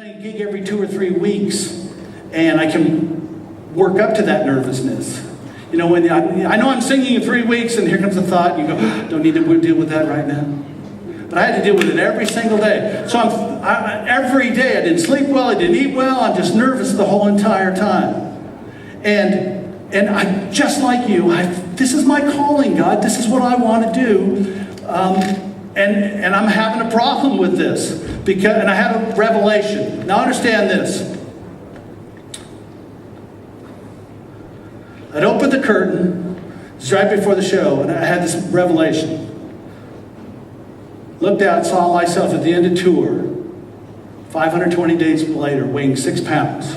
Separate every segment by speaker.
Speaker 1: playing a gig every 2 or 3 weeks, and I can work up to that nervousness. You know, when I know I'm singing in 3 weeks, and here comes a thought, and you go, don't need to deal with that right now. But I had to deal with it every single day. So every day I didn't sleep well, I didn't eat well, I'm just nervous the whole entire time. And I, just like you, this is my calling, God. This is what I want to do. And I'm having a problem with this. And I had a revelation. Now understand this. I'd opened the curtain, it was right before the show, and I had this revelation. Looked out, saw myself at the end of tour, 520 days later, weighing 6 pounds.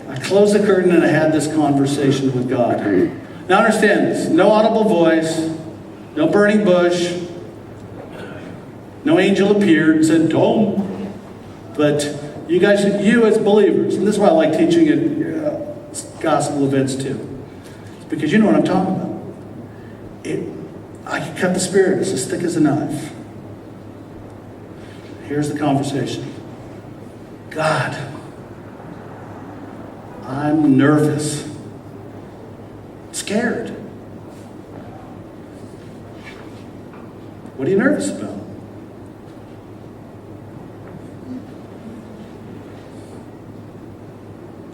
Speaker 1: I closed the curtain and I had this conversation with God. Now understand this, no audible voice, no burning bush, no angel appeared and said, don't. But you guys, you as believers, and this is why I like teaching at gospel events too, because you know what I'm talking about. I can cut the spirit, it's as thick as a knife. Here's the conversation. God, I'm nervous, scared. What are you nervous about?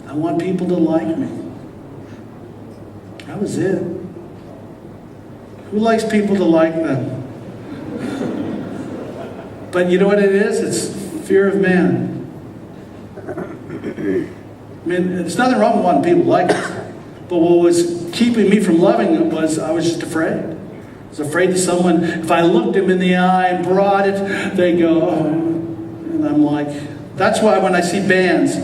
Speaker 1: I want people to like me. That was it. Who likes people to like them? But you know what it is? It's fear of man. I mean, there's nothing wrong with wanting people to like us. But what was keeping me from loving them was I was just afraid. I was afraid that someone, if I looked them in the eye and brought it, they go, oh. And I'm like, that's why when I see bands,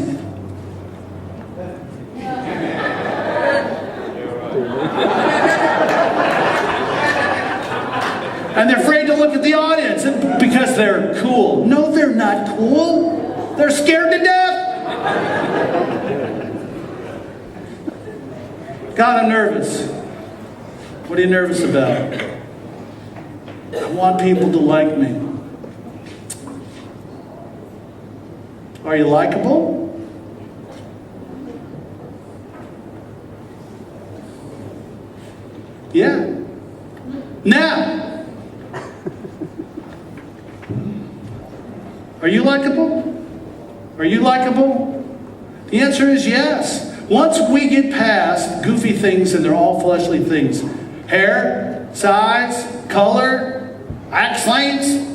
Speaker 1: and they're afraid to look at the audience because they're cool. No, they're not cool. They're scared to death. God, I'm nervous. What are you nervous about? I want people to like me. Are you likable? Yeah. Now, are you likable? Are you likable? The answer is yes. Once we get past goofy things, and they're all fleshly things, hair, size, color, accents,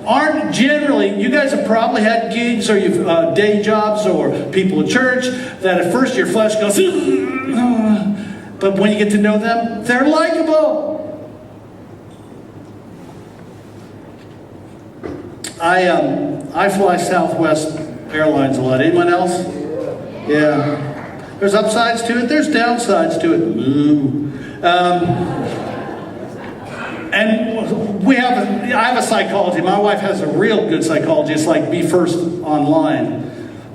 Speaker 1: aren't generally, you guys have probably had gigs or you've day jobs or people at church that at first your flesh goes, but when you get to know them, they're likable. I fly Southwest Airlines a lot. Anyone else? Yeah. There's upsides to it. There's downsides to it. And I have a psychology. My wife has a real good psychology. It's like be first online.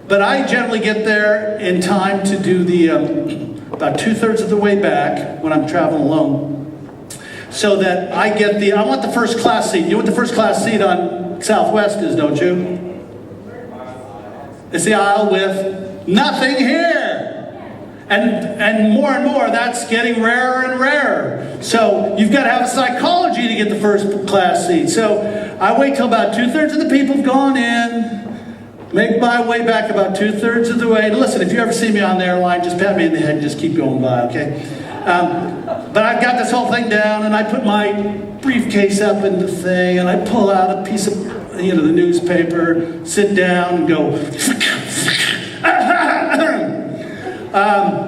Speaker 1: But I generally get there in time to do the about 2/3 of the way back when I'm traveling alone, so that I want the first class seat. You know what the first class seat on Southwest is, don't you? It's the aisle with nothing here. And more, that's getting rarer and rarer. So you've got to have a psychology to get the first class seat. So I wait till about 2/3 of the people have gone in, make my way back about 2/3 of the way. Listen, if you ever see me on the airline, just pat me in the head and just keep going by, okay? But I've got this whole thing down, and I put my briefcase up in the thing, and I pull out a piece of, the newspaper, sit down, and go.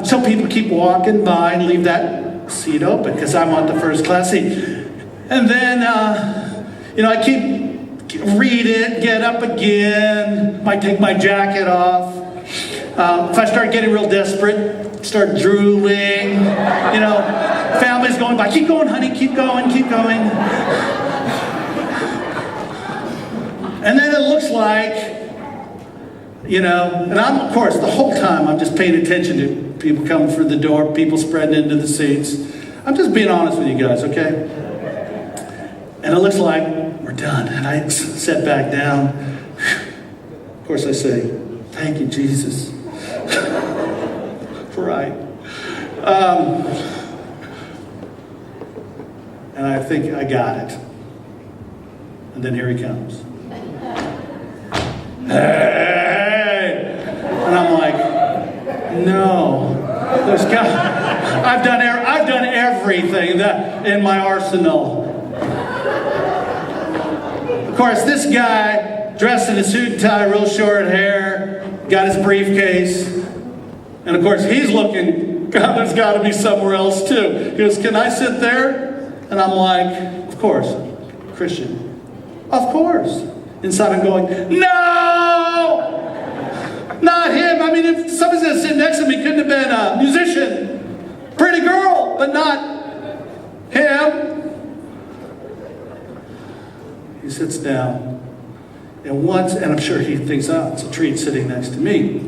Speaker 1: So people keep walking by and leave that seat open because I want the first class seat. And then, I read it, get up again, might take my jacket off. If I start getting real desperate, start drooling, family's going by, keep going, honey, keep going. And then it looks like, and I'm, of course, the whole time I'm just paying attention to people coming through the door, people spreading into the seats. I'm just being honest with you guys, okay? And it looks like we're done. And I sat back down. Of course I say, thank you, Jesus. Right. And I think I got it. And then here he comes. Hey! And I'm like, no. I've done everything in my arsenal. Of course, this guy, dressed in a suit and tie, real short hair, got his briefcase. And of course, he's looking, God, there's got to be somewhere else too. He goes, can I sit there? And I'm like, of course, Christian. Of course. Inside I'm going, no! Not him. I mean, if somebody's going to sit next to me, couldn't have been a musician. Pretty girl, but not him. He sits down. And I'm sure he thinks, oh, it's a treat sitting next to me.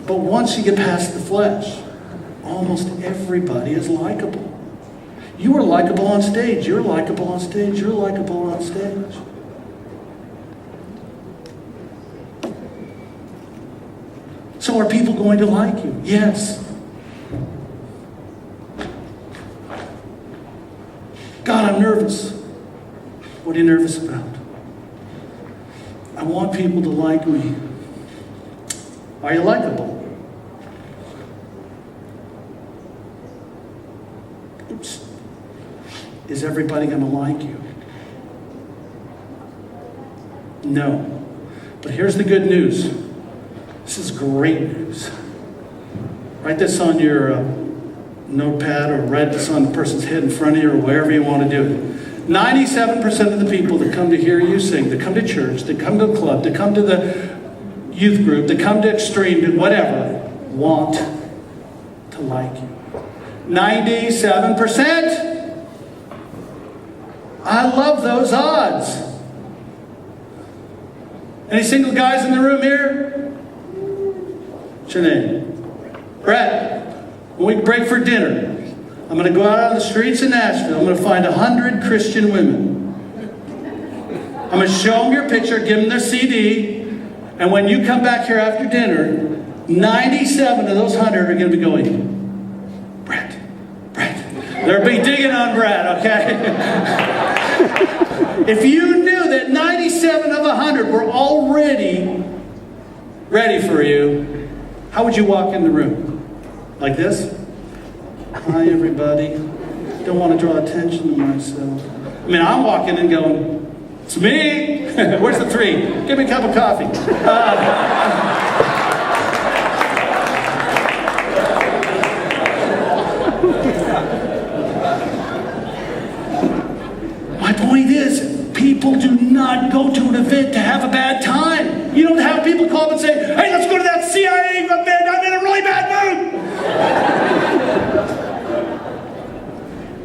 Speaker 1: But once you get past the flesh, almost everybody is likable. You are likable on stage. You're likable on stage. You're likable on stage. So are people going to like you? Yes. God, I'm nervous. What are you nervous about? I want people to like me. Are you likable? Oops. Is everybody going to like you? No. But here's the good news. This is great news. Write this on your notepad or write this on the person's head in front of you or wherever you want to do it. 97% of the people that come to hear you sing, that come to church, that come to a club, that come to the youth group, that come to Extreme, to whatever, want to like you. 97%. I love those odds. Any single guys in the room here? What's your name? Brett. When we break for dinner, I'm going to go out on the streets of Nashville. I'm going to find 100 Christian women. I'm going to show them your picture, give them their CD, and when you come back here after dinner, 97 of those 100 are going to be going, Brett. They'll be digging on Brett, okay? If you knew that 97 of 100 were already ready for you, how would you walk in the room? Like this? Hi, everybody. Don't want to draw attention to myself. I mean, I'm walking and going, it's me. Where's the 3? Give me a cup of coffee. My point is, people do not go to an event to have a bad time. You don't have people call up and say, hey, let's go to that CIA event. I'm in a really bad mood.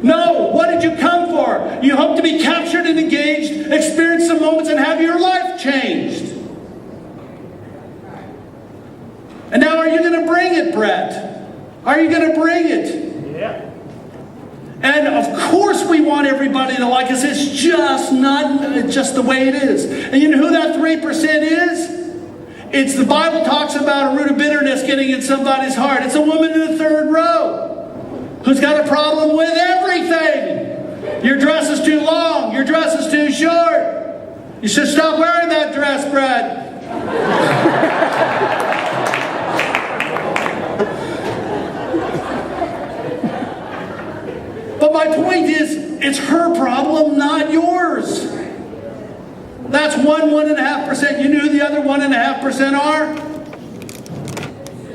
Speaker 1: No, what did you come for? You hope to be captured and engaged, experience some moments, and have your life changed. And now, are you going to bring it, Brett? Are you going to bring it? Yeah. And of course we want everybody to like us. It's just the way it is. And you know who that 3% is? It's the Bible talks about a root of bitterness getting in somebody's heart. It's a woman in the third row who's got a problem with everything. Your dress is too long. Your dress is too short. You should stop wearing that dress, Brad. But my point is, it's her problem, not yours. That's 1.5%. You know who the other 1.5% are?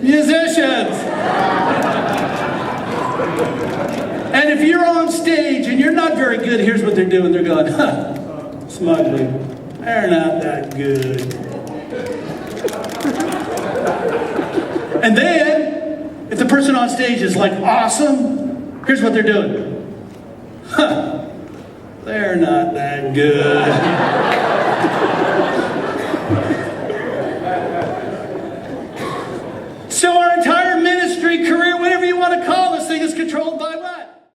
Speaker 1: Musicians. And if you're on stage and you're not very good, here's what they're doing. They're going, smugly. They're not that good. And then, if the person on stage is like awesome, here's what they're doing. They're not that good.